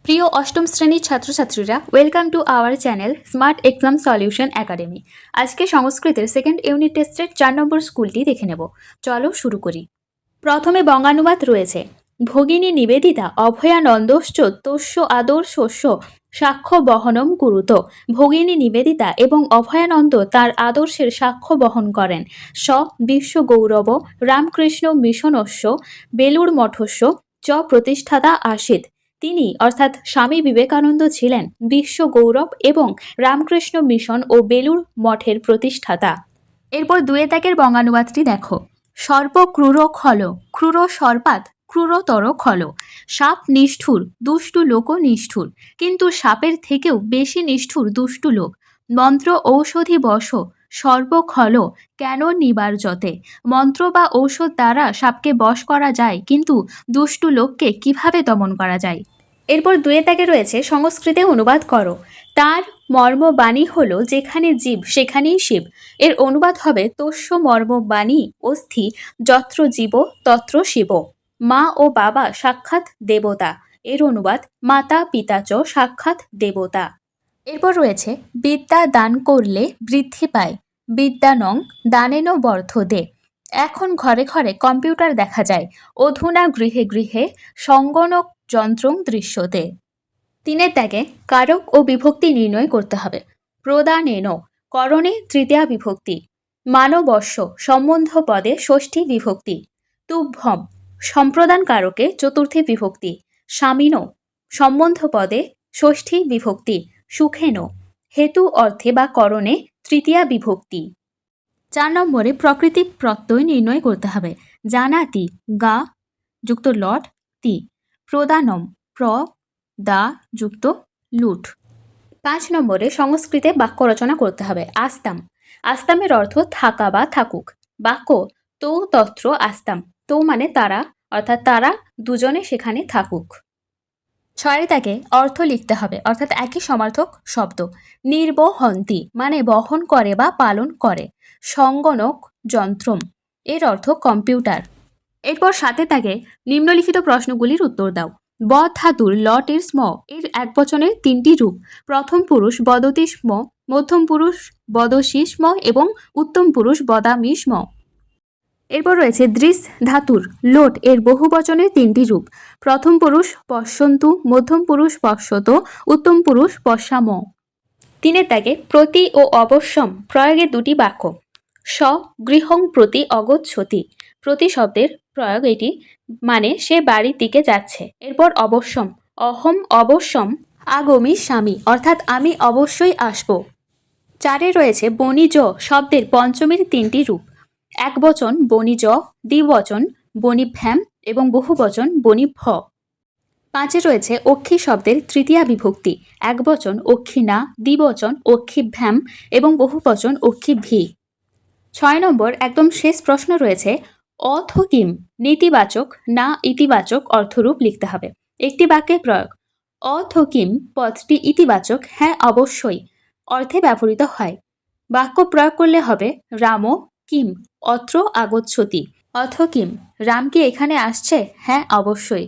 প্রিয় অষ্টম শ্রেণীর ছাত্রছাত্রীরা, welcome to our channel smart exam solution academy. আজকে সংস্কৃতের সেকেন্ড ইউনিট টেস্টের 4 নম্বর স্কুলটি দেখে নেব। চলো শুরু করি। প্রথমে বঙ্গানুবাদ রয়েছে। ভগিনী নিবেদিতা অভয়ানন্দশ্চ তস্য আদর্শস্য সাক্ষ্য বহনম কুরুত। ভগিনী নিবেদিতা এবং অভয়ানন্দ তার আদর্শের সাক্ষ্য বহন করেন। স বিশ্ব গৌরব রামকৃষ্ণ মিশনস্য বেলুড় মঠস্য চ প্রতিষ্ঠাতা আসিত। তিনি অর্থাৎ স্বামী বিবেকানন্দ ছিলেন বিশ্ব গৌরব এবং রামকৃষ্ণ মিশন ও বেলুড় মঠের প্রতিষ্ঠাতা। এরপর দুয়ে দাগের বঙ্গানুবাদটি দেখো। সর্প ক্রূর খল ক্রূর সর্পাৎ ক্রূরতর খল। সাপ নিষ্ঠুর দুষ্টু লোকও নিষ্ঠুর, কিন্তু সাপের থেকেও বেশি নিষ্ঠুর দুষ্টু লোক। মন্ত্র ঔষধি বশ সর্প খল কেন নিবার যতে। মন্ত্র বা ঔষধ দ্বারা সাপকে বশ করা যায়, কিন্তু দুষ্টু লোককে কিভাবে দমন করা যায়। এরপর দুয়ে দাগে রয়েছে সংস্কৃতে অনুবাদ করো। তার মর্মবাণী হলো যেখানে জীব সেখানেই শিব। এর অনুবাদ হবে তস্য মর্মবাণী অস্থি যত্র জীব তত্র শিব। মা ও বাবা সাক্ষাৎ দেবতা। এর অনুবাদ মাতা পিতা চ সাক্ষাৎ দেবতা। এরপর রয়েছে বিদ্যা দান করলে বৃদ্ধি পায়, বিদ্যা নং দানেন বর্ধদে। এখন ঘরে ঘরে কম্পিউটার দেখা যায়, অধুনা গৃহে গৃহে সঙ্গণক যন্ত্রং দৃশ্যতে। তিনের দাগে কারক ও বিভক্তি নির্ণয় করতে হবে। প্রদানেন করণে তৃতীয়া বিভক্তি। মানবস্য সম্বন্ধ পদে ষষ্ঠী বিভক্তি। তুভ্যম সম্প্রদান কারকে চতুর্থী বিভক্তি। স্বামীনো সম্বন্ধ পদে ষষ্ঠী বিভক্তি। সুখেন হেতু অর্থে বা করণে তৃতীয়া বিভক্তি। 4 নম্বরে প্রকৃতি প্রত্যয় নির্ণয় করতে হবে। জানাতি গা যুক্ত লট তি। প্রদানম প্র দা যুক্ত লুট। 5 নম্বরে সংস্কৃতে বাক্য রচনা করতে হবে। আস্তাম আস্তামের অর্থ থাকা বা থাকুক। বাক্য তো তত্র আস্তাম। তো মানে তারা, অর্থাৎ তারা দুজনে সেখানে থাকুক। 6 দাগে অর্থ লিখতে হবে, অর্থাৎ একই সমার্থক শব্দ। নির্বহন্তি মানে বহন করে বা পালন করে। সঙ্গণক যন্ত্রম এর অর্থ কম্পিউটার। এরপর 7 দাগে নিম্নলিখিত প্রশ্নগুলির উত্তর দাও। ব ধাতুর লট এর স্ম এর একবচনের 3টি রূপ। প্রথম পুরুষ বদতি স্ম, মধ্যম পুরুষ বদসি স্ম এবং উত্তম পুরুষ বদামি স্ম। এরপর রয়েছে দৃশ ধাতুর লোট এর বহুবচনের 3টি রূপ। প্রথম পুরুষ পশ্যন্তু, মধ্যম পুরুষ পশ্যত, উত্তম পুরুষ পশ্যাম। 3 দাগে প্রতি ও অবশ্যম প্রয়োগে 2টি বাক্য। স গৃহং প্রতি অগচ্ছতি। প্রতি শব্দের প্রয়োগ এটি, মানে সে বাড়ির দিকে যাচ্ছে। এরপর অবশ্যম অহম অবশ্যম আগমি স্বামী, অর্থাৎ আমি অবশ্যই আসব। 4 রয়েছে বণিজ শব্দের পঞ্চমীর 3টি রূপ। একবচন বণিজ, দ্বিবচন বণিভ্যাম এবং বহুবচন বণিভ। 5 রয়েছে অক্ষী শব্দের তৃতীয়া বিভক্তি। একবচন অক্ষিণা, দ্বিবচন অক্ষিভ্যাম এবং বহুবচন অক্ষিভি। 6 নম্বর একদম শেষ প্রশ্ন রয়েছে অথ কিম নেতিবাচক না ইতিবাচক অর্থরূপ লিখতে হবে। একটি বাক্যে প্রয়োগ। অথ কিম পদটি ইতিবাচক হ্যাঁ অবশ্যই অর্থে ব্যবহৃত হয়। বাক্য প্রয়োগ করলে হবে রাম কিম অত্র আগচ্ছতি। অথ কিম রাম কি এখানে আসছে? হ্যাঁ অবশ্যই।